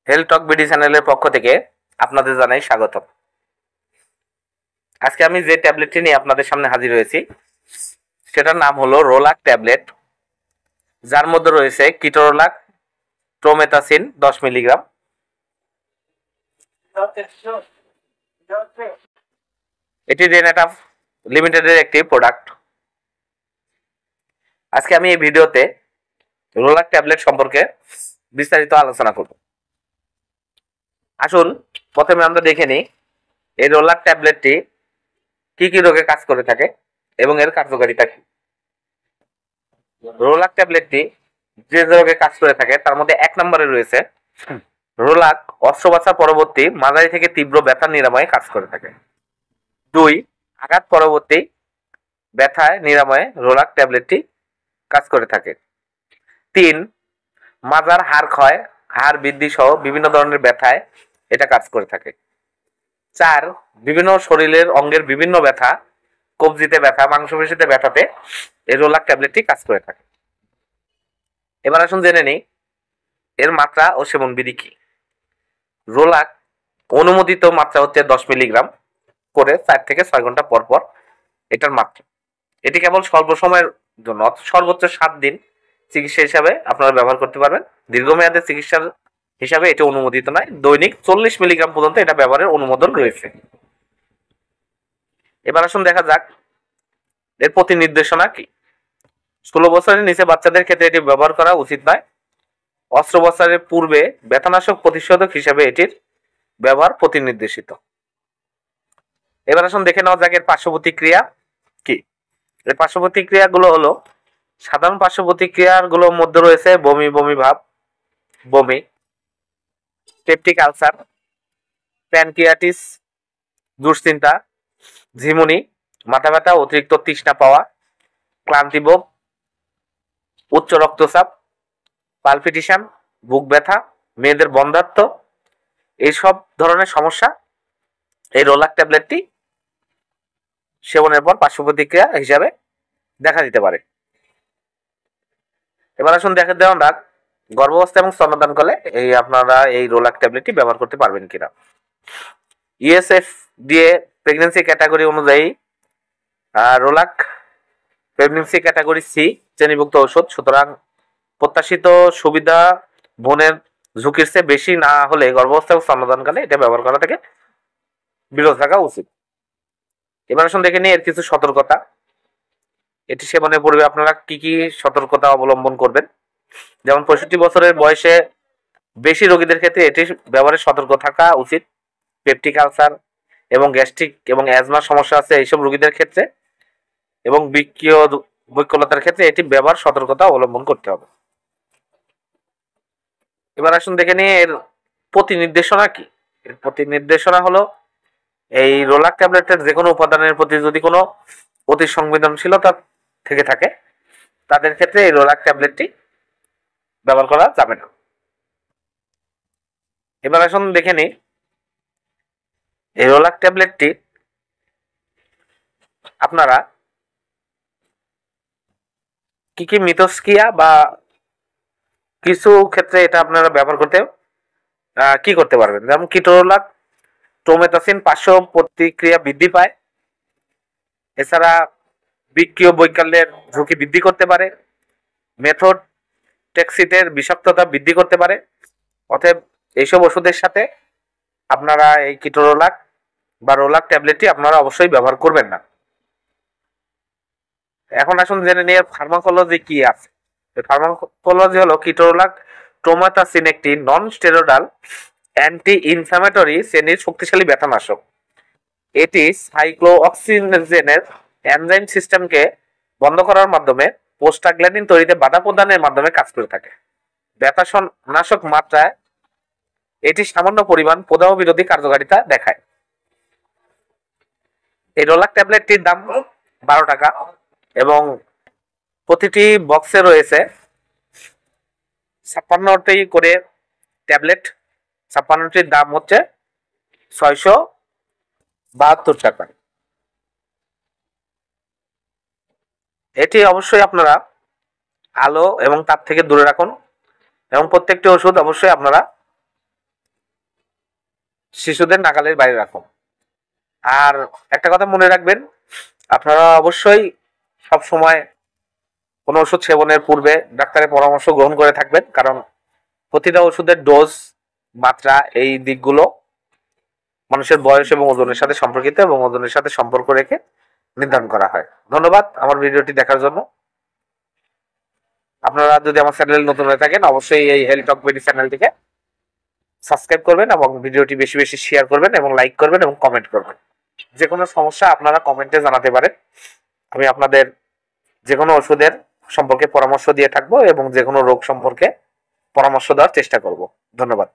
Health টক BD চ্যানেলের পক্ষ থেকে আপনাদের জানাই স্বাগতম। আজকে আমি যে ট্যাবলেটটি নিয়ে আপনাদের সামনে হাজির হয়েছি সেটার নাম হলো রোলাক ট্যাবলেট, যার মধ্যে রয়েছে কিটোরোলাক ট্রোমেথাসিন 10 মিলিগ্রাম। এটি রেনাটা লিমিটেডের একটি প্রোডাক্ট। আজকে আমি এই ভিডিওতে রোলাক ট্যাবলেট সম্পর্কে বিস্তারিত আলোচনা করব। আসুন প্রথমে আমরা দেখে নিই এই রোলাক ট্যাবলেটটি কি কি রোগে কাজ করে থাকে এবং এর কার্যকারিতা কি। রোলাক ট্যাবলেটটি যে রোগে কাজ করে থাকে তার মধ্যে 1 নম্বরে রয়েছে রোলাক অস্ত্রোপচার পরবর্তী মাঝারি থেকে তীব্র ব্যথা নিরাময়ে কাজ করে থাকে। 2, আঘাত পরবর্তী ব্যথায় নিরাময়ে রোলাক ট্যাবলেটটি কাজ করে থাকে। 3, মাজার হাড় ক্ষয়, হাড় বৃদ্ধি সহ বিভিন্ন ধরনের ব্যথায় এটা কাজ করে থাকে। 4, বিভিন্ন শরীরের অঙ্গের বিভিন্ন ব্যথা, কবজিতে ব্যথা, মাংসপেশিতে ব্যথাতে এই রোলাক ট্যাবলেটটি কাজ করে থাকে। এবার আসুন জেনে নিই এর মাত্রা ও সেবন বিধি কি। রোলাক অনুমোদিত মাত্রা হচ্ছে 10 মিলিগ্রাম করে 4 থেকে 6 ঘন্টা পর পর এটার মাত্রা। এটি কেবল স্বল্প সময়ের জন্য সর্বোচ্চ 7 দিন চিকিৎসা হিসাবে আপনারা ব্যবহার করতে পারবেন। দীর্ঘমেয়াদে চিকিৎসার হিসাবে এটি অনুমোদিত নয়। দৈনিক 40 মিলিগ্রাম পর্যন্ত এটা ব্যবহারের অনুমোদন রয়েছে। এবার আসুন দেখা যাক এর প্রতি নির্দেশনা কি। 16 বছরের নিচে বাচ্চাদের ক্ষেত্রে এটি ব্যবহার করা উচিত নয়। অস্ত্রোপচারের পূর্বে ব্যথানাশক প্রতিষেধক হিসাবে এটির ব্যবহার প্রতিনির্দেশিত। এবার আসুন দেখে নেওয়া যাক এর পার্শ্ব প্রতিক্রিয়া কি। এর পার্শ্ব প্রতিক্রিয়াগুলো হলো সাধারণ পার্শ্ব প্রতিক্রিয়াগুলোর মধ্যে রয়েছে বমি বমি ভাব, বমি, পেপটিক আলসার, প্যানক্রিয়াটিস, দুশ্চিন্তা, ঝিমুনি, মাথা ব্যথা, অতিরিক্ত তৃষ্ণা পাওয়া, ক্লান্তিবোধ, উচ্চ রক্তচাপ, পালপিটেশন, বুক ব্যথা, মেয়েদের বন্ধ্যাত্ব, এইসব ধরনের সমস্যা এই রোলাক ট্যাবলেটটি সেবনের পর পার্শ্ব প্রতিক্রিয়া হিসাবে দেখা দিতে পারে। এবার আসুন দেখা দেওয়া যাক গর্ভাবস্থা এবং স্তন্যদানকালে আপনারা এই রোলাক ট্যাবলেটটি ব্যবহার করতে পারবেন কিনা। ইউএসএফডিএ প্রেগন্যান্সি ক্যাটাগরি অনুযায়ী রোলাক প্রেগন্যান্সি ক্যাটাগরি সি শ্রেণীভুক্ত ওষুধ, সুতরাং প্রত্যাশিত সুবিধা বোনের ঝুঁকির চেয়ে বেশি না হলে গর্ভাবস্থা এবং স্তন্যদানকালে এটা ব্যবহার করা থেকে বিরত থাকা উচিত। এবার আসুন দেখে নিই এর কিছু সতর্কতা। এটি সেবনের পূর্বে আপনারা কি কি সতর্কতা অবলম্বন করবেন। যেমন 65 বছরের বয়সে বেশি রোগীদের ক্ষেত্রে এটি ব্যবহারে সতর্ক থাকা উচিত। পেপটিক আলসার এবং গ্যাস্ট্রিক এবং অ্যাজমার সমস্যা আছে এইসব রোগীদের ক্ষেত্রে এবং বৃক্কীয় বৈকল্যতার ক্ষেত্রে এটি ব্যবহার সতর্কতা অবলম্বন করতে হবে। এবার আসুন দেখে নিয়ে এর প্রতি নির্দেশনা কি। এর প্রতি নির্দেশনা হলো এই রোলাক ট্যাবলেটের যে কোনো উপাদানের প্রতি যদি কোনো অতি সংবেদনশীলতা থেকে থাকে তাদের ক্ষেত্রে এই রোলাক ট্যাবলেটটি ব্যবহার করা যাবে না। এবার আসুন দেখে নিই এই রোলাক ট্যাবলেটটি আপনারা কি কি মিথস্ক্রিয়া বা কিছু ক্ষেত্রে এটা আপনারা ব্যবহার করতে কি করতে পারবেন। যেমন কিটোরোলাক ট্রোমেথাসিন পার্শ্ব প্রতিক্রিয়া বৃদ্ধি পায়, এছাড়া বৃক্কীয় বৈকল্যের ঝুঁকি বৃদ্ধি করতে পারে, মেথড টেক্সিটের বিষাক্ততা বৃদ্ধি করতে পারে। অতএব এইসব ওষুধের সাথে আপনারা এই কিটোরোলাক বা রোলাক ট্যাবলেটটি আপনারা অবশ্যই ব্যবহার করবেন না। এখন আসুন জেনে নিয়ে ফার্মাকোলজি কি আছে। ফার্মাকোলজি হলো কিটোরোলাক ট্রোমেথাসিন একটি নন স্টেরয়েডাল অ্যান্টি ইনফ্ল্যামেটরি শ্রেণীর শক্তিশালী ব্যথানাশক। এটি সাইক্লোঅক্সিজেনের এনজাইম সিস্টেমকে বন্ধ করার মাধ্যমে প্রোস্টাগ্ল্যান্ডিন তৈরিতে বাধা প্রদানের মাধ্যমে কাজ করে থাকে। ব্যথানাশক মাত্রায় এটি সামান্য পরিমাণ প্রদাহ বিরোধী কার্যকারিতা দেখায়। এই রোলাক ট্যাবলেটটির দাম 12 টাকা এবং প্রতিটি বক্সে রয়েছে 56টি করে ট্যাবলেট। 56টির দাম হচ্ছে 672 টাকা। এটি অবশ্যই আপনারা আলো এবং তাপ থেকে দূরে রাখুন এবং প্রত্যেকটি ওষুধ অবশ্যই আপনারা শিশুদের নাগালের বাইরে রাখুন। আর একটা কথা মনে রাখবেন, আপনারা অবশ্যই সব সময় কোনো ওষুধ সেবনের পূর্বে ডাক্তারের পরামর্শ গ্রহণ করে থাকবেন, কারণ প্রতিটা ওষুধের ডোজ, মাত্রা, এই দিকগুলো মানুষের বয়স এবং ওজনের সাথে সম্পর্কিত এবং ওজনের সাথে সম্পর্ক রেখে নির্ধারণ করা হয়। ধন্যবাদ আমার ভিডিওটি দেখার জন্য। আপনারা যদি আমার চ্যানেলে নতুন হয়ে থাকেন, অবশ্যই এই হেলথ টক মেডি চ্যানেলটিকে সাবস্ক্রাইব করবেন এবং ভিডিওটি বেশি বেশি শেয়ার করবেন এবং লাইক করবেন এবং কমেন্ট করবেন। যে কোনো সমস্যা আপনারা কমেন্টে জানাতে পারেন। আমি আপনাদের যে কোনো ওষুধের সম্পর্কে পরামর্শ দিয়ে থাকবো এবং যে কোনো রোগ সম্পর্কে পরামর্শ দেওয়ার চেষ্টা করব। ধন্যবাদ।